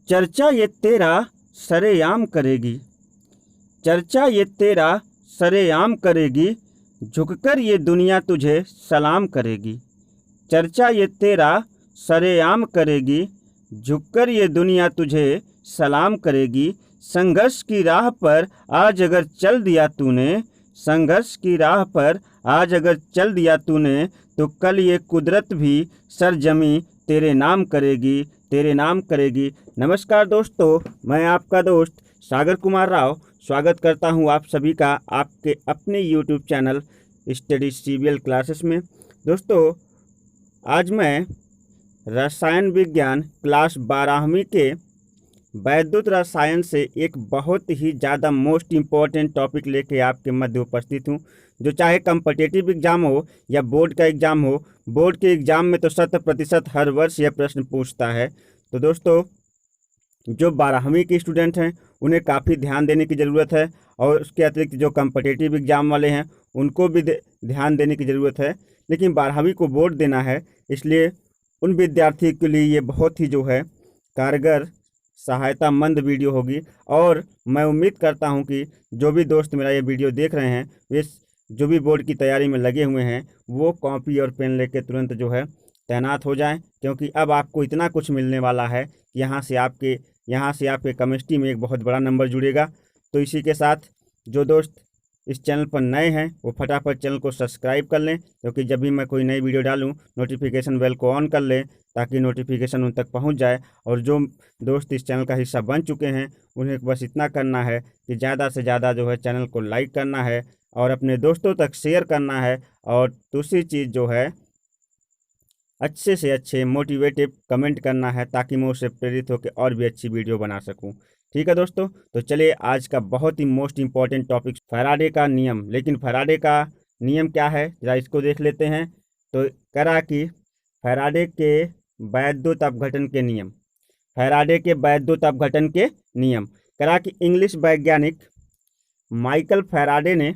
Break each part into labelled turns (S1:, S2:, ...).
S1: चर्चा ये तेरा सरेआम करेगी, चर्चा ये तेरा सरेआम करेगी, झुककर ये दुनिया तुझे सलाम करेगी। चर्चा ये तेरा सरेआम करेगी, झुककर ये दुनिया तुझे सलाम करेगी। संघर्ष की राह पर आज अगर चल दिया तूने, संघर्ष की राह पर आज अगर चल दिया तूने, तो कल ये कुदरत भी सरजमी तेरे नाम करेगी, तेरे नाम करेगी। नमस्कार दोस्तों, मैं आपका दोस्त सागर कुमार राव स्वागत करता हूं आप सभी का आपके अपने YouTube channel study CBL classes में। दोस्तों, आज मैं रसायन विज्ञान क्लास 12वीं के वैद्युत रसायन से एक बहुत ही ज़्यादा मोस्ट इम्पॉर्टेंट टॉपिक लेके आपके मध्य उपस्थित हूँ, जो चाहे कम्पिटिटिव एग्ज़ाम हो या बोर्ड का एग्ज़ाम हो। बोर्ड के एग्ज़ाम में तो 100% हर वर्ष यह प्रश्न पूछता है। तो दोस्तों, जो 12वीं के स्टूडेंट हैं उन्हें काफ़ी ध्यान देने की ज़रूरत है, और उसके अतिरिक्त जो कम्पिटिटिव एग्ज़ाम वाले हैं उनको भी ध्यान देने की ज़रूरत है। लेकिन 12वीं को बोर्ड देना है, इसलिए उन विद्यार्थियों के लिए ये बहुत ही जो है कारगर सहायतामंद वीडियो होगी। और मैं उम्मीद करता हूं कि जो भी दोस्त मेरा ये वीडियो देख रहे हैं, वे जो भी बोर्ड की तैयारी में लगे हुए हैं, वो कॉपी और पेन लेके तुरंत जो है तैनात हो जाएं, क्योंकि अब आपको इतना कुछ मिलने वाला है कि यहाँ से आपके केमिस्ट्री में एक बहुत बड़ा नंबर जुड़ेगा। तो इसी के साथ जो दोस्त इस चैनल पर नए हैं वो फटाफट चैनल को सब्सक्राइब कर लें, क्योंकि जब भी मैं कोई नई वीडियो डालूं नोटिफिकेशन बेल को ऑन कर लें, ताकि नोटिफिकेशन उन तक पहुंच जाए। और जो दोस्त इस चैनल का हिस्सा बन चुके हैं उन्हें बस इतना करना है कि ज़्यादा से ज़्यादा जो है चैनल को लाइक करना है और अपने दोस्तों तक शेयर करना है। और दूसरी चीज़ जो है, अच्छे से अच्छे मोटिवेटिव कमेंट करना है, ताकि मैं उससे प्रेरित होकर और भी अच्छी वीडियो बना सकूं। ठीक है दोस्तों, तो चलिए आज का बहुत ही मोस्ट इम्पॉर्टेंट टॉपिक फैराडे का नियम। लेकिन फैराडे का नियम क्या है, जरा इसको देख लेते हैं। तो करा कि फैराडे के वैद्युत अपघटन के नियम, फैराडे के वैद्युत अपघटन के नियम करा कि इंग्लिश वैज्ञानिक माइकल फैराडे ने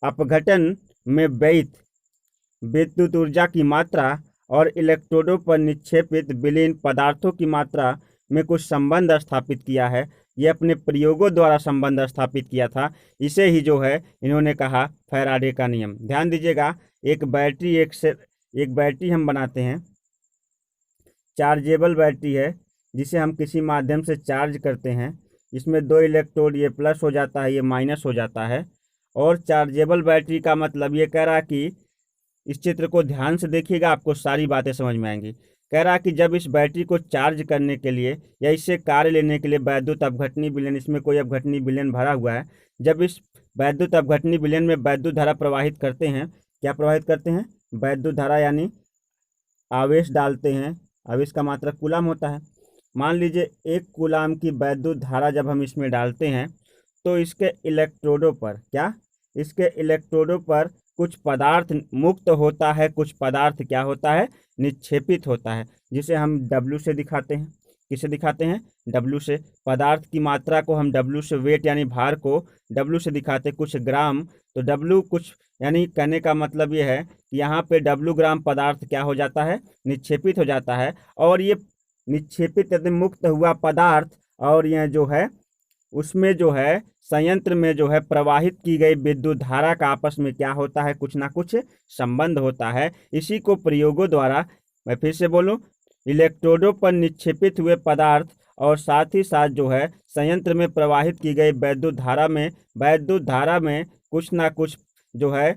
S1: अपघटन में व्ययित विद्युत ऊर्जा की मात्रा और इलेक्ट्रोडों पर निक्षेपित विलीन पदार्थों की मात्रा में कुछ संबंध स्थापित किया है। ये अपने प्रयोगों द्वारा संबंध स्थापित किया था। इसे ही जो है इन्होंने कहा फैराडे का नियम। ध्यान दीजिएगा, एक बैटरी हम बनाते हैं, चार्जेबल बैटरी है, जिसे हम किसी माध्यम से चार्ज करते हैं। इसमें 2 इलेक्ट्रोड, ये प्लस हो जाता है, ये माइनस हो जाता है। और चार्जेबल बैटरी का मतलब ये कह रहा कि इस चित्र को ध्यान से देखिएगा, आपको सारी बातें समझ में आएंगी। कह रहा कि जब इस बैटरी को चार्ज करने के लिए या इससे कार्य लेने के लिए वैद्युत अपघटनी विलयन, इसमें कोई अपघटनी विलयन भरा हुआ है, जब इस वैद्युत अपघटनी विलयन में वैद्युत धारा प्रवाहित करते हैं, क्या प्रवाहित करते हैं? वैद्युत धारा, यानी आवेश डालते हैं। आवेश का मात्रक कूलाम होता है। मान लीजिए 1 कूलाम की वैद्युत धारा जब हम इसमें डालते हैं, तो इसके इलेक्ट्रोडों पर कुछ पदार्थ मुक्त होता है, कुछ पदार्थ क्या होता है? निक्षेपित होता है, जिसे हम W से दिखाते हैं। किसे दिखाते हैं? W से। पदार्थ की मात्रा को हम W से, वेट यानी भार को W से दिखाते, कुछ ग्राम। तो W कुछ, यानी कहने का मतलब ये है कि यहाँ पे W ग्राम पदार्थ क्या हो जाता है? निक्षेपित हो जाता है। और ये निक्षेपित यदि मुक्त हुआ पदार्थ और यह जो है उसमें जो है संयंत्र में जो है प्रवाहित की गई विद्युत धारा का आपस में क्या होता है? कुछ ना कुछ संबंध होता है। इसी को प्रयोगों द्वारा, मैं फिर से बोलूं, इलेक्ट्रोडों पर निक्षेपित हुए पदार्थ और साथ ही साथ जो है संयंत्र में प्रवाहित की गई विद्युत धारा में कुछ ना कुछ जो है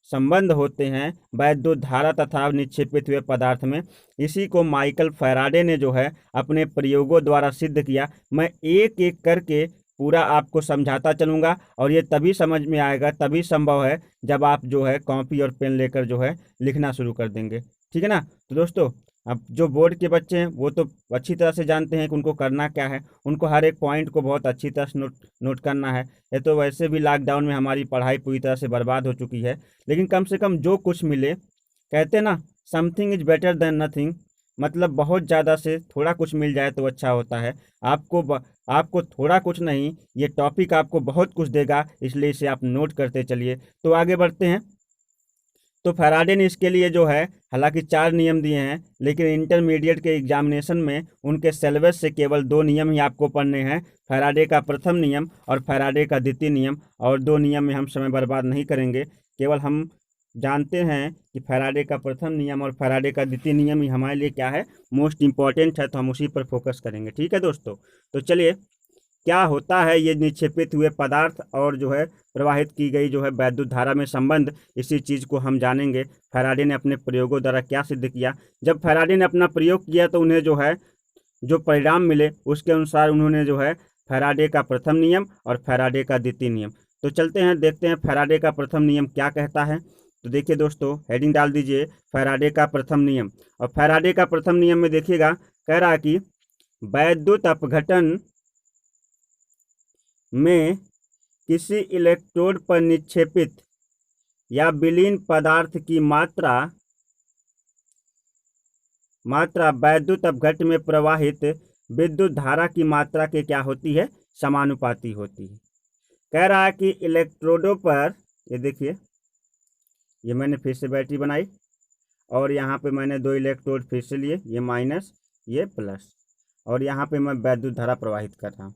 S1: संबंध होते हैं वैद्युत धारा तथा निक्षेपित हुए पदार्थ में। इसी को माइकल फैराडे ने जो है अपने प्रयोगों द्वारा सिद्ध किया। मैं एक एक करके पूरा आपको समझाता चलूँगा, और ये तभी समझ में आएगा, तभी संभव है जब आप जो है कॉपी और पेन लेकर जो है लिखना शुरू कर देंगे। ठीक है ना? तो दोस्तों, अब जो बोर्ड के बच्चे हैं वो तो अच्छी तरह से जानते हैं कि उनको करना क्या है। उनको हर एक पॉइंट को बहुत अच्छी तरह से नोट करना है। ये तो वैसे भी लॉकडाउन में हमारी पढ़ाई पूरी तरह से बर्बाद हो चुकी है, लेकिन कम से कम जो कुछ मिले, कहते ना, something is better than nothing, मतलब बहुत ज़्यादा से थोड़ा कुछ मिल जाए तो अच्छा होता है। आपको थोड़ा कुछ नहीं, ये टॉपिक आपको बहुत कुछ देगा, इसलिए इसे आप नोट करते चलिए। तो आगे बढ़ते हैं। तो फैराडे ने इसके लिए जो है हालांकि 4 नियम दिए हैं, लेकिन इंटरमीडिएट के एग्जामिनेशन में उनके सिलेबस से केवल 2 नियम ही आपको पढ़ने हैं, फैराडे का प्रथम नियम और फैराडे का द्वितीय नियम। और 2 नियम में हम समय बर्बाद नहीं करेंगे, केवल हम जानते हैं कि फैराडे का प्रथम नियम और फैराडे का द्वितीय नियम ही हमारे लिए क्या है, मोस्ट इंपॉर्टेंट है, तो हम उसी पर फोकस करेंगे। ठीक है दोस्तों, तो चलिए, क्या होता है ये निक्षेपित हुए पदार्थ और जो है प्रवाहित की गई जो है वैद्युत धारा में संबंध, इसी चीज़ को हम जानेंगे। फैराडे ने अपने प्रयोगों द्वारा क्या सिद्ध किया। जब फैराडे ने अपना प्रयोग किया तो उन्हें जो है जो परिणाम मिले उसके अनुसार उन्होंने जो है फैराडे का प्रथम नियम और फैराडे का द्वितीय नियम। तो चलते हैं देखते हैं फैराडे का प्रथम नियम क्या कहता है। तो देखिए दोस्तों, हेडिंग डाल दीजिए फैराडे का प्रथम नियम। और फैराडे का प्रथम नियम में देखिएगा, कह रहा है कि वैद्युत अपघटन में किसी इलेक्ट्रोड पर निक्षेपित या विलीन पदार्थ की मात्रा वैद्युत अपघट्य में प्रवाहित विद्युत धारा की मात्रा के क्या होती है, समानुपाती होती है। कह रहा है कि इलेक्ट्रोडों पर, ये देखिए, ये मैंने फिर से बैटरी बनाई और यहाँ पे मैंने 2 इलेक्ट्रोड फिर से लिए, ये माइनस ये प्लस, और यहाँ पे मैं वैद्युत धारा प्रवाहित कर रहा हूँ।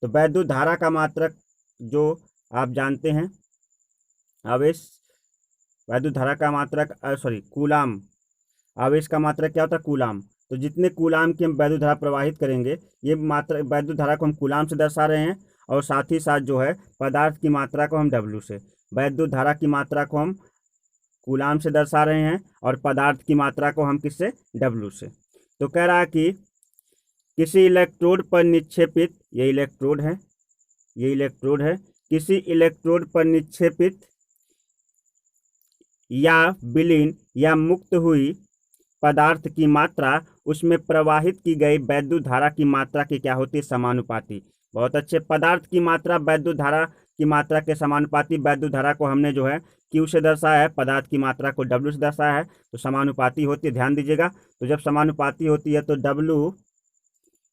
S1: तो वैद्युत धारा का मात्रक जो आप जानते हैं, आवेश, वैद्युत धारा का मात्रक कूलाम, आवेश का मात्रक क्या होता है, कूलाम। तो जितने कूलाम की हम वैद्युत धारा प्रवाहित करेंगे, ये मात्रा वैद्युत धारा को हम कूलाम से दर्शा रहे हैं, और साथ ही साथ जो है पदार्थ की मात्रा को हम डब्ल्यू से, वैद्युत धारा की मात्रा को हम कूलाम से दर्शा रहे हैं और पदार्थ की मात्रा को हम किससे, डब्ल्यू से। तो कह रहा है कि किसी इलेक्ट्रोड पर निक्षेपित, ये इलेक्ट्रोड है, ये इलेक्ट्रोड है, किसी इलेक्ट्रोड पर निक्षेपित या विलीन या मुक्त हुई पदार्थ की मात्रा उसमें प्रवाहित की गई वैद्युत धारा की मात्रा की क्या होती है, समानुपाती। बहुत अच्छे, पदार्थ की मात्रा वैद्युत धारा की मात्रा के समानुपाती। वैद्युत धारा को हमने जो है क्यू से दर्शाया है, पदार्थ की मात्रा को डब्ल्यू से दर्शाया है, तो समानुपाती होती है, ध्यान दीजिएगा। तो जब समानुपाती होती है तो डब्ल्यू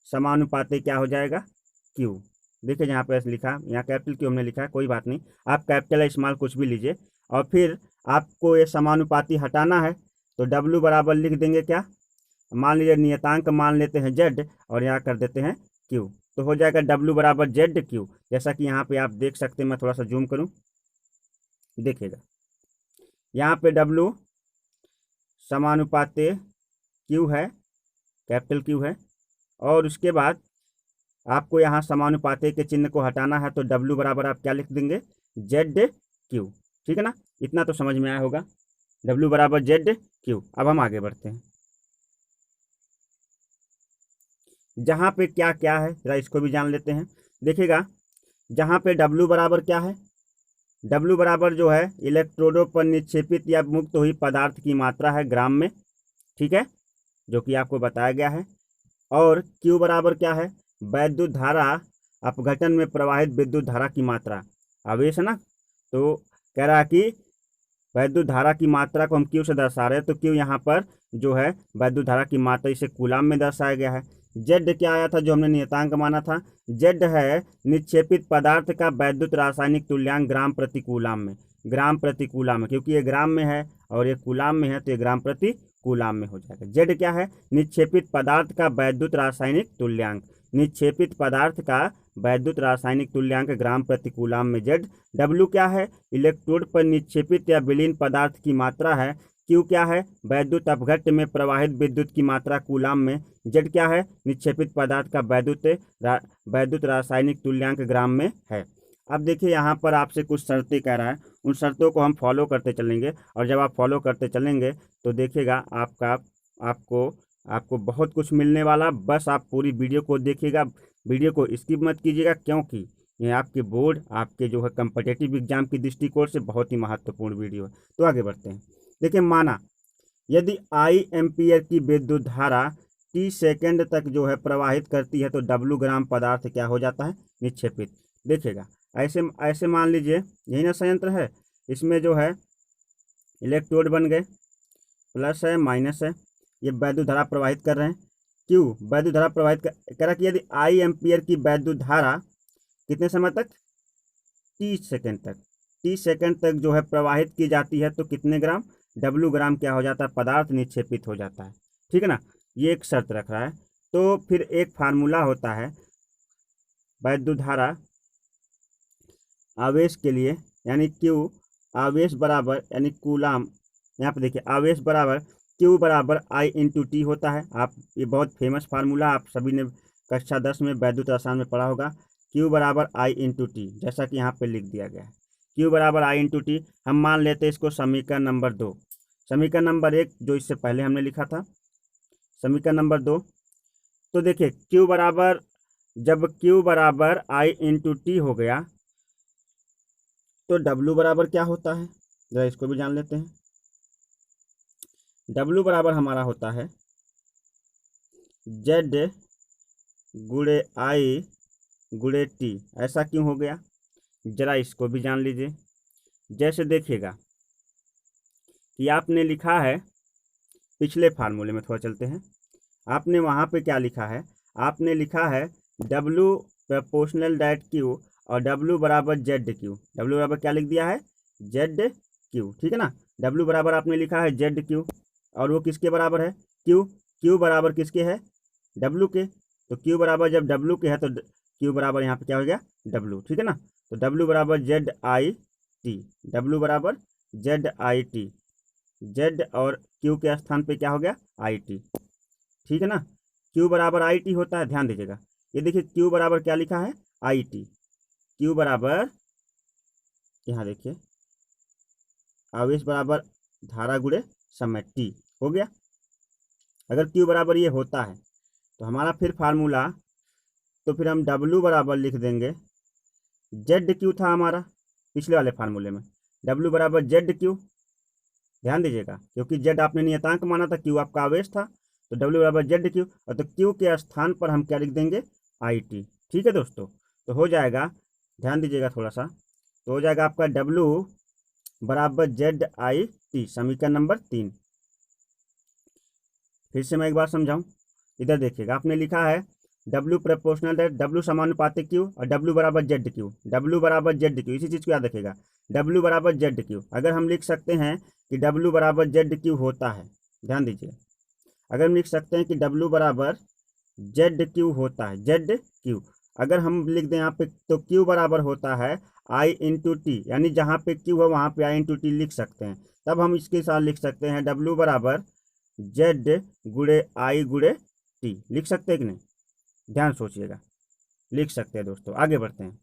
S1: समानुपाती क्या हो जाएगा, क्यू। देखिए यहाँ पे लिखा, यहाँ कैपिटल क्यू हमने लिखा है, कोई बात नहीं, आप कैपिटल या स्मॉल कुछ भी लीजिए। और फिर आपको ये समानुपाती हटाना है, तो डब्ल्यू बराबर लिख देंगे क्या, मान लीजिए नियतांक मान लेते हैं जेड और यहाँ कर देते हैं क्यू, तो हो जाएगा डब्ल्यू बराबर जेड क्यू। जैसा कि यहाँ पे आप देख सकते हैं, मैं थोड़ा सा जूम करूँ, देखिएगा यहाँ पे डब्ल्यू समानुपाती क्यू है, कैपिटल क्यू है, और उसके बाद आपको यहाँ समानुपाती के चिन्ह को हटाना है, तो डब्ल्यू बराबर आप क्या लिख देंगे, जेड क्यू। ठीक है ना, इतना तो समझ में आया होगा, डब्ल्यू बराबर जेड क्यू। अब हम आगे बढ़ते हैं, जहाँ पे क्या क्या है जरा इसको भी जान लेते हैं। देखिएगा जहाँ पे डब्ल्यू बराबर क्या है, डब्ल्यू बराबर जो है इलेक्ट्रोडों पर निक्षेपित या मुक्त हुई पदार्थ की मात्रा है ग्राम में, ठीक है, जो कि आपको बताया गया है। और क्यू बराबर क्या है, वैद्युत धारा अपघटन में प्रवाहित विद्युत धारा की मात्रा, आवेश है ना, तो कह रहा है कि वैद्युत धारा की मात्रा को हम क्यू से दर्शा रहे हैं, तो क्यू यहाँ पर जो है वैद्युत धारा की मात्रा, इसे कूलाम में दर्शाया गया है। जेड क्या आया था जो हमने नियतांक माना था, जेड है निक्षेपित पदार्थ का वैद्युत रासायनिक तुल्यांक ग्राम प्रति कूलाम में, ग्राम प्रति कूलाम में, क्योंकि ये ग्राम में है और ये कूलाम में है, तो ये ग्राम प्रति कूलाम में हो जाएगा। जेड क्या है, निक्षेपित पदार्थ का वैद्युत रासायनिक तुल्यांक, निक्षेपित पदार्थ का वैद्युत रासायनिक तुल्यांक ग्राम प्रति कूलाम में जेड। डब्ल्यू क्या है, इलेक्ट्रोड पर निक्षेपित या विलीन पदार्थ की मात्रा है। क्यू क्या है, वैद्युत अपघट्य में प्रवाहित विद्युत की मात्रा कूलाम में। जेड क्या है, निक्षेपित पदार्थ का वैद्युत रासायनिक तुल्यांक ग्राम में है। अब देखिए यहाँ पर आपसे कुछ शर्तें कह रहा है, उन शर्तों को हम फॉलो करते चलेंगे, और जब आप फॉलो करते चलेंगे तो देखिएगा आपको बहुत कुछ मिलने वाला। बस आप पूरी वीडियो को देखिएगा, वीडियो को स्किप मत कीजिएगा, क्योंकि ये आपके बोर्ड, आपके जो है कम्पिटिटिव एग्जाम की दृष्टिकोण से बहुत ही महत्वपूर्ण वीडियो है। तो आगे बढ़ते हैं। देखिए, माना यदि आई एम्पियर की विद्युत धारा टी सेकेंड तक जो है प्रवाहित करती है, तो डब्ल्यू ग्राम पदार्थ क्या हो जाता है, निक्षेपित। देखिएगा ऐसे मान लीजिए, यही ना संयंत्र है, इसमें जो है इलेक्ट्रोड बन गए, प्लस है माइनस है, ये वैद्युत धारा प्रवाहित कर रहे हैं। क्यू वैद्युत धारा प्रवाहित कर रहा कि यदि आई एम्पियर की वैद्युत धारा कितने समय तक, टी सेकेंड तक जो है प्रवाहित की जाती है, तो कितने ग्राम, W ग्राम क्या हो जाता है, पदार्थ निक्षेपित हो जाता है। ठीक है ना, ये एक शर्त रख रहा है। तो फिर एक फार्मूला होता है वैद्युत धारा आवेश के लिए, यानी Q आवेश बराबर यानी कूलाम, यहाँ पे देखिए आवेश बराबर Q बराबर I इंटू टी होता है। आप ये बहुत फेमस फार्मूला आप सभी ने कक्षा 10 में वैद्युत रसायन में पढ़ा होगा। Q बराबर I इंटू टी, जैसा कि यहाँ पे लिख दिया गया है Q बराबर I इंटू टी। हम मान लेते हैं इसको समीकरण नंबर 2। समीकरण नंबर 1 जो इससे पहले हमने लिखा था, समीकरण नंबर 2। तो देखिए Q बराबर, जब Q बराबर I इंटू टी हो गया तो W बराबर क्या होता है, जरा इसको भी जान लेते हैं। W बराबर हमारा होता है Z गुणे I गुणे टी। ऐसा क्यों हो गया, जरा इसको भी जान लीजिए। जैसे देखिएगा कि आपने लिखा है पिछले फार्मूले में, थोड़ा चलते हैं। आपने वहाँ पे क्या लिखा है, आपने लिखा है W प्रोपोर्शनल डाइट Q और W बराबर ZQ। W बराबर क्या लिख दिया है, ZQ। ठीक है ना, W बराबर आपने लिखा है ZQ और वो किसके बराबर है, Q बराबर किसके है, W के। तो Q बराबर जब W के है तो Q बराबर यहाँ पे क्या हो गया, W। ठीक है ना, तो W बराबर ZIT, W बराबर ZIT, Z और Q के स्थान पे क्या हो गया, IT। ठीक है ना, Q बराबर IT होता है, ध्यान दीजिएगा। ये देखिए Q बराबर क्या लिखा है, IT। Q बराबर यहाँ देखिए आवेश बराबर धारा गुणे समय T हो गया। अगर Q बराबर ये होता है तो हमारा फिर फार्मूला, तो फिर हम W बराबर लिख देंगे, ZQ था हमारा पिछले वाले फार्मूले में, W बराबर ZQ। ध्यान दीजिएगा, क्योंकि Z आपने नियतांक माना था, Q आपका आवेश था, तो W बराबर ZQ और तो Q के स्थान पर हम क्या लिख देंगे, IT। ठीक है दोस्तों, तो हो जाएगा, ध्यान दीजिएगा थोड़ा सा, तो हो जाएगा आपका W बराबर ZIT, समीकरण नंबर 3। फिर से मैं एक बार समझाऊं, इधर देखिएगा आपने लिखा है W प्रोपोर्शनल डाइट, W समानुपातिक Q और W बराबर ZQ। W बराबर ZQ, इसी चीज़ को याद रखिएगा, W बराबर ZQ। अगर हम लिख सकते हैं कि W बराबर ZQ होता है, ध्यान दीजिए, अगर हम लिख सकते हैं कि W बराबर ZQ होता है, ZQ अगर हम लिख दें यहाँ पे, तो Q बराबर होता है I इंटू टी, यानी जहाँ पे Q है वहाँ पे I इंटू टी लिख सकते हैं। तब हम इसके साथ लिख सकते हैं W बराबर Z गुणे I गुणे टी, लिख सकते हैं कि नहीं, ध्यान सोचिएगा, लिख सकते हैं दोस्तों। आगे बढ़ते हैं।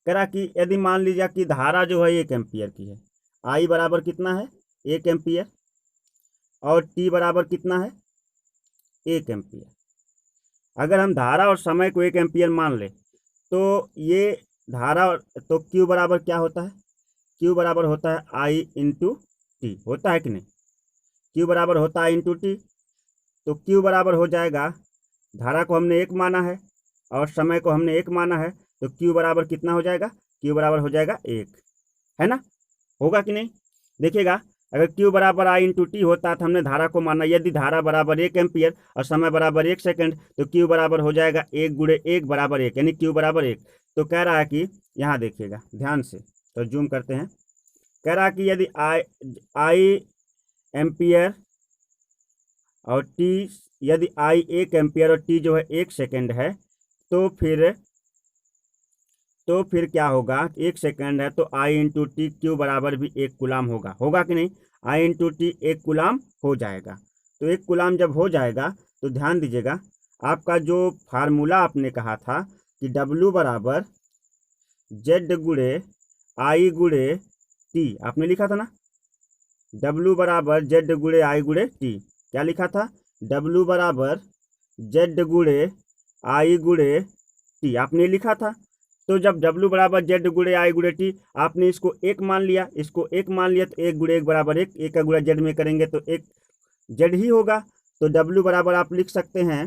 S1: करा कि यदि मान लीजिए कि धारा जो है 1 एम्पियर की है, I बराबर कितना है, 1 एम्पियर, और T बराबर कितना है, 1 एम्पियर। अगर हम धारा और समय को 1 एम्पियर मान ले तो ये धारा, तो Q बराबर क्या होता है, Q बराबर होता है I इंटू टी, होता है कि नहीं, Q बराबर होता है I इंटू टी। तो Q बराबर हो जाएगा, धारा को हमने 1 माना है और समय को हमने 1 माना है, तो Q बराबर कितना हो जाएगा, Q बराबर हो जाएगा 1, है ना, होगा कि नहीं। देखिएगा, अगर Q बराबर I इंटू टी होता तो हमने धारा को माना, यदि धारा बराबर 1 एम्पियर और समय बराबर 1 सेकंड, तो Q बराबर हो जाएगा 1 गुणे 1 बराबर 1, यानी Q बराबर 1। तो कह रहा है कि यहाँ देखिएगा ध्यान से, तो जूम करते हैं, कह रहा है कि यदि I एम्पियर और T, यदि I 1 एम्पियर और T जो है 1 सेकंड है, तो फिर क्या होगा, 1 सेकंड है तो I इंटू टी Q बराबर भी 1 कूलाम होगा, होगा कि नहीं, I इंटू टी 1 कूलाम हो जाएगा। तो 1 कूलाम जब हो जाएगा तो ध्यान दीजिएगा, आपका जो फार्मूला आपने कहा था कि W बराबर Z गुणे I गुणे टी, आपने लिखा था ना, W बराबर Z गुणे I गुणे टी, क्या लिखा था, W बराबर Z गुणे I गुणे टी, आपने लिखा था। तो जब W बराबर Z गुणे I गुणे टी, आपने इसको 1 मान लिया, इसको 1 मान लिया, तो 1 गुणे 1 बराबर 1, 1 का गुणा Z में करेंगे तो 1 Z ही होगा। तो W बराबर आप लिख सकते हैं,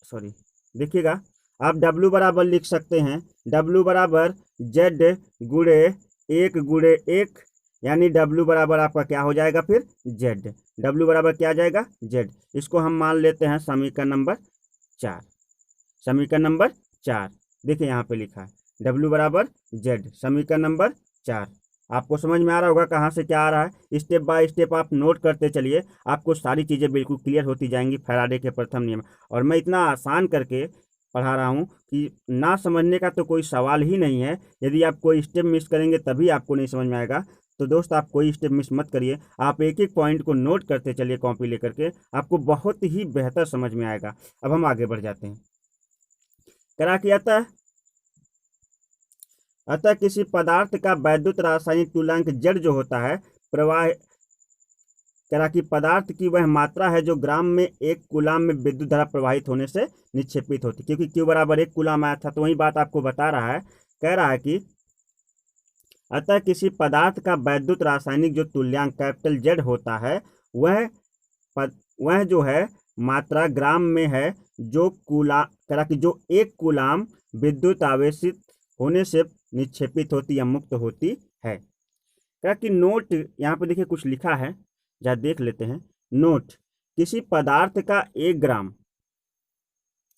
S1: सॉरी देखिएगा, आप W बराबर लिख सकते हैं, W बराबर Z गुणे 1, यानी W बराबर आपका क्या हो जाएगा फिर Z, W बराबर क्या आ जाएगा Z। इसको हम मान लेते हैं समीकरण नंबर 4, समीकरण नंबर 4 देखिए यहाँ पे लिखा है W बराबर Z, समीकरण नंबर 4। आपको समझ में आ रहा होगा कहाँ से क्या आ रहा है। स्टेप बाय स्टेप आप नोट करते चलिए, आपको सारी चीज़ें बिल्कुल क्लियर होती जाएंगी फैराडे के प्रथम नियम। और मैं इतना आसान करके पढ़ा रहा हूँ कि ना समझने का तो कोई सवाल ही नहीं है। यदि आप कोई स्टेप मिस करेंगे तभी आपको नहीं समझ में आएगा। तो दोस्त आप कोई स्टेप मिस मत करिए, आप एक एक पॉइंट को नोट करते चलिए कॉपी लेकर के, आपको बहुत ही बेहतर समझ में आएगा। अब हम आगे बढ़ जाते हैं। करा कि अतः किसी पदार्थ का वैद्युत रासायनिक तुल्यांक Z जो होता है प्रवाह करा कि पदार्थ की वह मात्रा है जो ग्राम में 1 कूलाम में विद्युत धारा प्रवाहित होने से निक्षेपित होती, क्योंकि Q बराबर 1 कूलाम आया था तो वही बात आपको बता रहा है। कह रहा है कि अतः किसी पदार्थ का वैद्युत रासायनिक जो तुल्यांक कैपिटल Z होता है वह जो है मात्रा ग्राम में है जो करा कि जो 1 कूलाम विद्युत आवेशित होने से निक्षेपित होती या मुक्त होती है। कहा कि नोट यहाँ पे देखिए कुछ लिखा है, जहाँ देख लेते हैं। नोट, किसी पदार्थ का 1 ग्राम,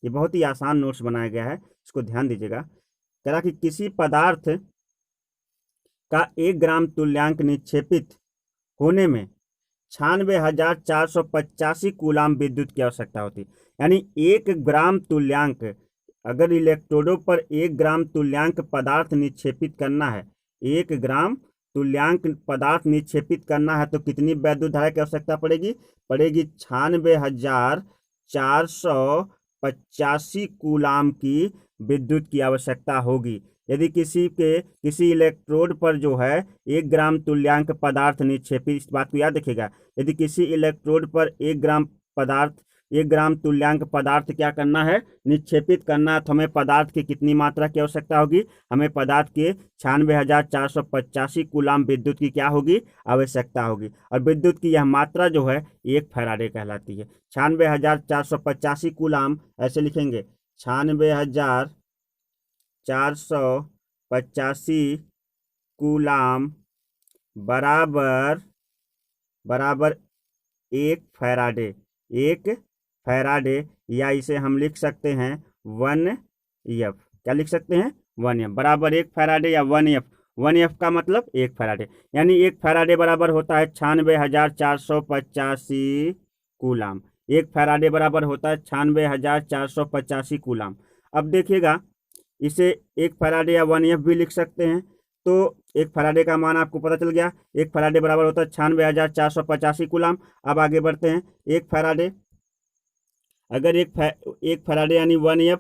S1: ये बहुत ही आसान नोट्स बनाया गया है, इसको ध्यान दीजिएगा। कहा कि किसी पदार्थ का 1 ग्राम तुल्यांक निक्षेपित होने में 96,485 कूलाम विद्युत की आवश्यकता होती। यानी 1 ग्राम तुल्यांक, अगर इलेक्ट्रोडों पर 1 ग्राम तुल्यांक पदार्थ निक्षेपित करना है, 1 ग्राम तुल्यांक पदार्थ निक्षेपित करना है तो कितनी वैद्युत धारा की आवश्यकता पड़ेगी? 96,485 कूलाम की विद्युत की आवश्यकता होगी। यदि किसी इलेक्ट्रोड पर जो है 1 ग्राम तुल्यांक पदार्थ निक्षेपित, इस बात को याद रखिएगा, यदि किसी इलेक्ट्रोड पर 1 ग्राम तुल्यांक पदार्थ क्या करना है? निक्षेपित करना है, तो हमें पदार्थ की कितनी मात्रा की आवश्यकता होगी? हमें पदार्थ के 96,485 कूलाम विद्युत की क्या होगी? आवश्यकता होगी। और विद्युत की यह मात्रा जो है 1 फैराडे कहलाती है। 96,485 कूलाम ऐसे लिखेंगे, 96,485 कूलाम बराबर 1 फैराडे। 1 फैराडे, या इसे हम लिख सकते हैं 1F। क्या लिख सकते हैं? 1F बराबर 1 फैराडे या 1F। 1F का मतलब 1 फैराडे, यानी 1 फैराडे बराबर होता है 96,485 कूलाम। 1 फैराडे बराबर होता है 96,485 कूलाम। अब देखिएगा, इसे 1 फैराडे या 1F भी लिख सकते हैं। तो 1 फैराडे का मान आपको पता चल गया, 1 फैराडे बराबर होता है 96,485 कूलाम। अब आगे बढ़ते हैं। 1 फैराडे, अगर 1 फैराडे यानी 1F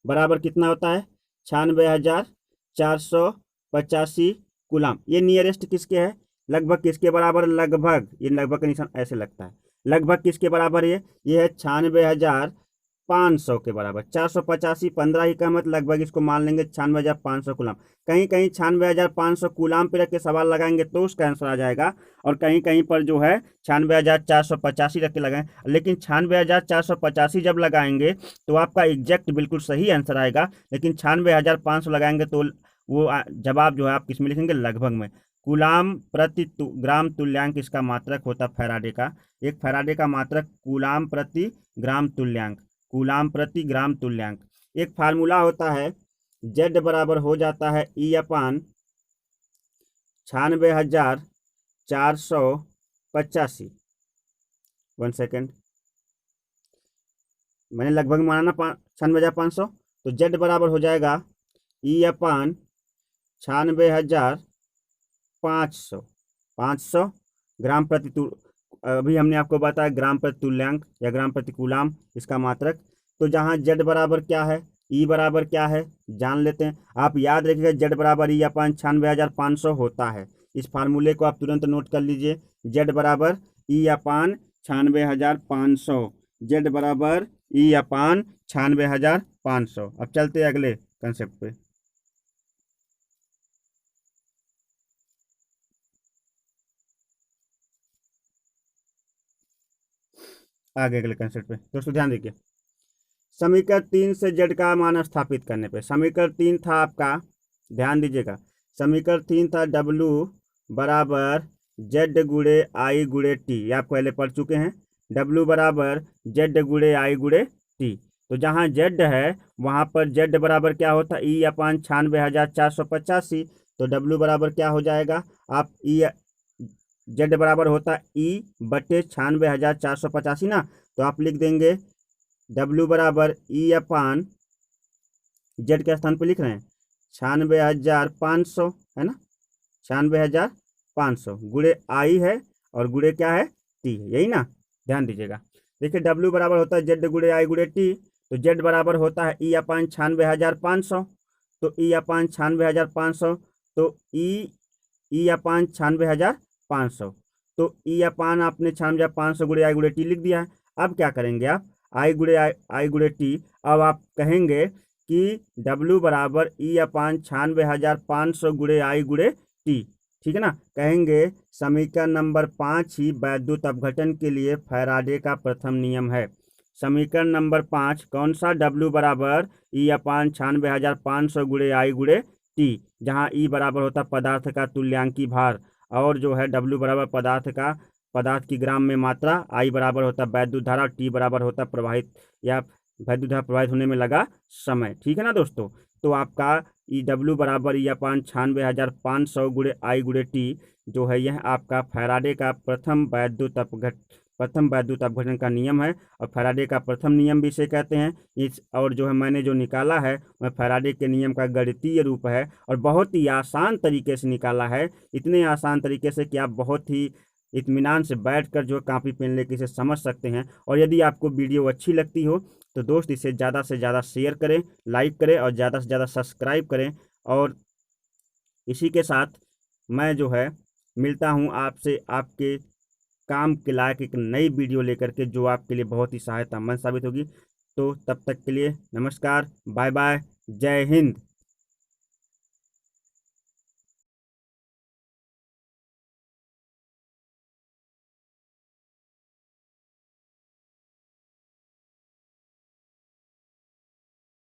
S1: बराबर कितना होता है? 96,485 कूलाम। ये नियरेस्ट किसके है? लगभग किसके बराबर? लगभग, ये लगभग का निशान ऐसे लगता है, लगभग किसके बराबर? ये है 96,500 के बराबर। 485 15 ही का मतलब लगभग, इसको मान लेंगे 96,500 कूलाम। कहीं कहीं 96,500 कूलाम पे रख के सवाल लगाएंगे तो उसका आंसर आ जाएगा, और कहीं कहीं पर जो है 96,485 रख के लगाएं। लेकिन 96,485 जब लगाएंगे तो आपका एग्जैक्ट बिल्कुल सही आंसर आएगा, लेकिन 96,500 लगाएंगे तो वो जवाब जो है आप किसमें लिखेंगे? लगभग में। कूलाम प्रति ग्राम तुल्यांक इसका मात्रक होता फैराडे का। 1 फैराडे का मात्रक कूलाम प्रति ग्राम तुल्यांक, कूलाम प्रति ग्राम तुल्यांक। एक फार्मूला होता है, Z बराबर हो जाता है E/, 96,485। 1 सेकेंड, मैंने लगभग माना ना 96,500, तो Z बराबर हो जाएगा E/, 96,500। 500 ग्राम प्रति अभी हमने आपको बताया ग्राम प्रति तुल्यांक या ग्राम प्रति कूलाम इसका मात्रक। तो जहाँ Z बराबर क्या है, E बराबर क्या है, जान लेते हैं। आप याद रखिएगा Z बराबर E/, 96,500 होता है। इस फार्मूले को आप तुरंत नोट कर लीजिए। Z बराबर E/, 96,500। Z बराबर E/, 96,500। अब चलते हैं अगले कंसेप्ट पे। आगे अगले कंसेप्ट पे दोस्तों ध्यान देखिए। समीकरण 3 से Z का मान स्थापित करने पे, समीकरण 3 था आपका, ध्यान दीजिएगा, समीकरण 3 था W बराबर Z गुणे I गुणे T। ये आप पहले पढ़ चुके हैं। W बराबर Z गुणे I गुणे T। तो जहाँ Z है वहाँ पर Z बराबर क्या होता है? E/, 96,485। तो W बराबर क्या हो जाएगा, आप Z बराबर होता है E बटे 96,485 ना, तो आप लिख देंगे W बराबर E अपान Z के स्थान पर लिख रहे हैं 96,500 है ना, 96,500 गुणे I है और गुणे क्या है T है, यही ना, ध्यान दीजिएगा। देखिए W बराबर होता है Z गुणे I गुणे T, तो Z बराबर होता है E अपान 96,500, तो E अपान 96,500, तो E अपान 96,500, तो E अपान आपने 96,500 गुणे I गुणे T लिख दिया है। अब क्या करेंगे आप, I गुणे T, अब आप कहेंगे कि W बराबर E अपान 96,500 गुणे I गुणे T, ठीक है ना। कहेंगे समीकरण नंबर 5 ही वैद्युत अपघटन के लिए फैराडे का प्रथम नियम है। समीकरण नंबर 5 कौन सा, W बराबर E अपान 96,500 गुणे I गुणे T, जहाँ E बराबर होता पदार्थ का तुल्यांकी भार और जो है W बराबर पदार्थ की ग्राम में मात्रा, I बराबर होता वैद्युत धारा और T बराबर होता प्रवाहित या वैद्युत धारा प्रवाहित होने में लगा समय, ठीक है ना दोस्तों। तो आपका W बराबर E अपान 96,500 गुणे I गुणे T जो है यह आपका फैराडे का प्रथम वैद्युत अपघटन का नियम है, और फैराडे का प्रथम नियम भी इसे कहते हैं। इस और जो है मैंने जो निकाला है वह फैराडे के नियम का गणितीय रूप है और बहुत ही आसान तरीके से निकाला है, इतने आसान तरीके से कि आप बहुत ही इत्मीनान से बैठकर जो कापी पेन लेकर इसे समझ सकते हैं। और यदि आपको वीडियो अच्छी लगती हो तो दोस्त इसे ज़्यादा से ज़्यादा शेयर करें, लाइक करें और ज़्यादा से ज़्यादा सब्सक्राइब करें। और इसी के साथ मैं जो है मिलता हूँ आपसे आपके काम के लायक एक नई वीडियो लेकर के, जो आपके लिए बहुत ही सहायतामंद साबित होगी। तो तब तक के लिए नमस्कार, बाय बाय, जय हिंद।